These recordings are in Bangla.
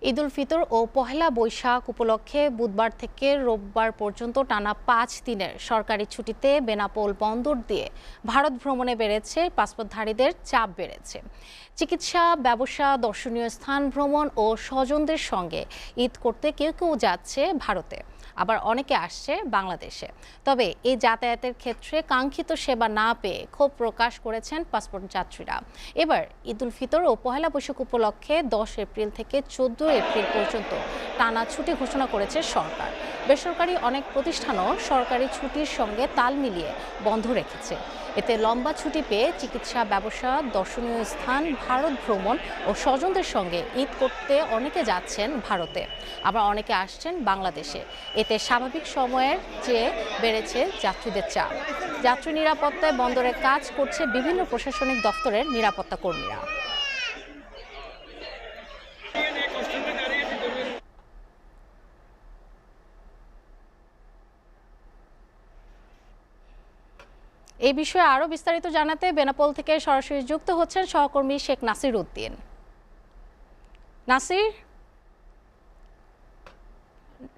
ঈদ উল ফিতর ও পহেলা বৈশাখ উপলক্ষে বুধবার থেকে রোববার পর্যন্ত টানা ৫ দিনের সরকারি ছুটিতে বেনাপোল বন্দর দিয়ে ভারত ভ্রমণে বেড়েছে পাসপোর্টধারীদের চাপ বেড়েছে। চিকিৎসা, ব্যবসা, দর্শনীয় স্থান ভ্রমণ ও স্বজনদের সঙ্গে ঈদ করতে কেউ কেউ যাচ্ছে ভারতে, আবার অনেকে আসছে বাংলাদেশে। তবে এই যাতায়াতের ক্ষেত্রে কাঙ্ক্ষিত সেবা না পেয়ে ক্ষোভ প্রকাশ করেছেন পাসপোর্ট যাত্রীরা। এবার ঈদ উল ফিতর ও পহেলা বৈশাখ উপলক্ষে 10 এপ্রিল থেকে 14 এপ্রিল পর্যন্ত টানা ছুটি ঘোষণা করেছে সরকার। বেসরকারি অনেক প্রতিষ্ঠানও সরকারি ছুটির সঙ্গে তাল মিলিয়ে বন্ধ রেখেছে। এতে লম্বা ছুটি পেয়ে চিকিৎসা, ব্যবসা, দর্শনীয় স্থান, ভারত ভ্রমণ ও স্বজনদের সঙ্গে ঈদ করতে অনেকে যাচ্ছেন ভারতে, আবার অনেকে আসছেন বাংলাদেশে। এতে স্বাভাবিক সময়ের চেয়ে বেড়েছে যাত্রীদের চাপ। যাত্রী নিরাপত্তায় বন্দরে কাজ করছে বিভিন্ন প্রশাসনিক দপ্তরের নিরাপত্তা কর্মীরা। এই বিষয়ে আরো বিস্তারিত জানাতে বেনাপোল থেকে সরাসরি যুক্ত হচ্ছেন সহকর্মী শেখ নাসির উদ্দিন।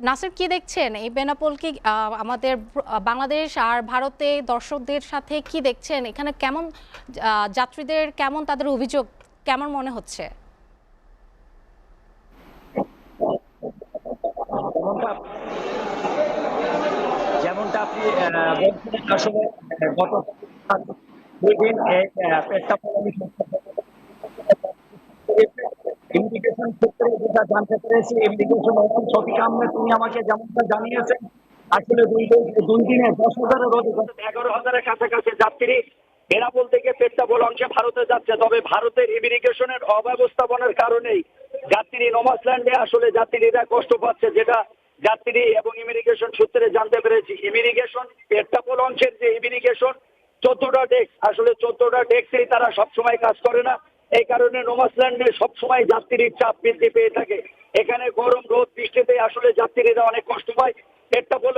নাসির, কি দেখছেন এই বেনাপোল কি আমাদের বাংলাদেশ আর ভারতে দর্শকদের সাথে কি দেখছেন? এখানে কেমন যাত্রীদের কেমন তাদের অভিযোগ কেমন মনে হচ্ছে? যেমনটা যেমনটা আপনি বলছিলেন আসলে গত 2 দিন এই প্রেক্ষাপটে ইমিগ্রেশন ক্ষেত্রে যেটা জানতে পেরেছি, ইমিগ্রেশন অফিস শফিক আহমেদ তিনি আমাকে যেমনটা জানিয়েছেন, আসলে 2 দিনে 10,000-এর অধিক 11,000-এর কাছাকাছি যাত্রী বেনাপোল থেকে পেট্টাপোল অংশে ভারতে যাচ্ছে। তবে ভারতের ইমিগ্রেশনের অব্যবস্থাপনার কারণেই যাত্রী নমাজল্যান্ডে আসলে যাত্রীরা কষ্ট পাচ্ছে, যেটা যাত্রী এবং ইমিগ্রেশন সূত্রে জানতে পেরেছি। ইমিগ্রেশন পেট্টাপোল অংশের যে ইমিগ্রেশন 14টা ডেস্ক, আসলে 14টা ডেস্কেই তারা সবসময় কাজ করে না। এই কারণে নোমাসল্যান্ডে সবসময় যাত্রীর চাপ বৃদ্ধি পেয়ে থাকে। এখানে গরম, রোদ, বৃষ্টিতে আসলে যাত্রীরা অনেক কষ্ট পায়। পেট্টাপোল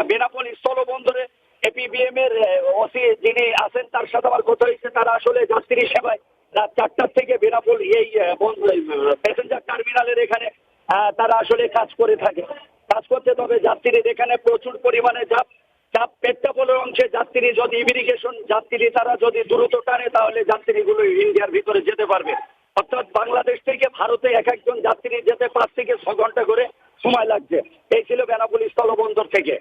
বেনাপোল স্থলবন্দরে এপিবিএম এর ওসি যিনি আছেন তার সাথে আমার কথা হয়েছে। তারা আসলে যাত্রী সেবায় রাত 4টা থেকে বেনাপোল এই প্যাসেঞ্জার টার্মিনালের এখানে তারা আসলে কাজ করে থাকে, কাজ করতে। তবে যাত্রীদের এখানে প্রচুর পরিমাণে চাপ পেট্টাপোলের অংশে যাত্রী যদি ইমিগ্রেশন যাত্রী তারা যদি দ্রুত টানে তাহলে যাত্রীগুলো ইন্ডিয়ার ভিতরে যেতে পারবে। অর্থাৎ বাংলাদেশ থেকে ভারতে এক একজন যাত্রী যেতে 5 থেকে 6 ঘন্টা করে সময় লাগছে। এই ছিল বেনাপোল স্থলবন্দর থেকে।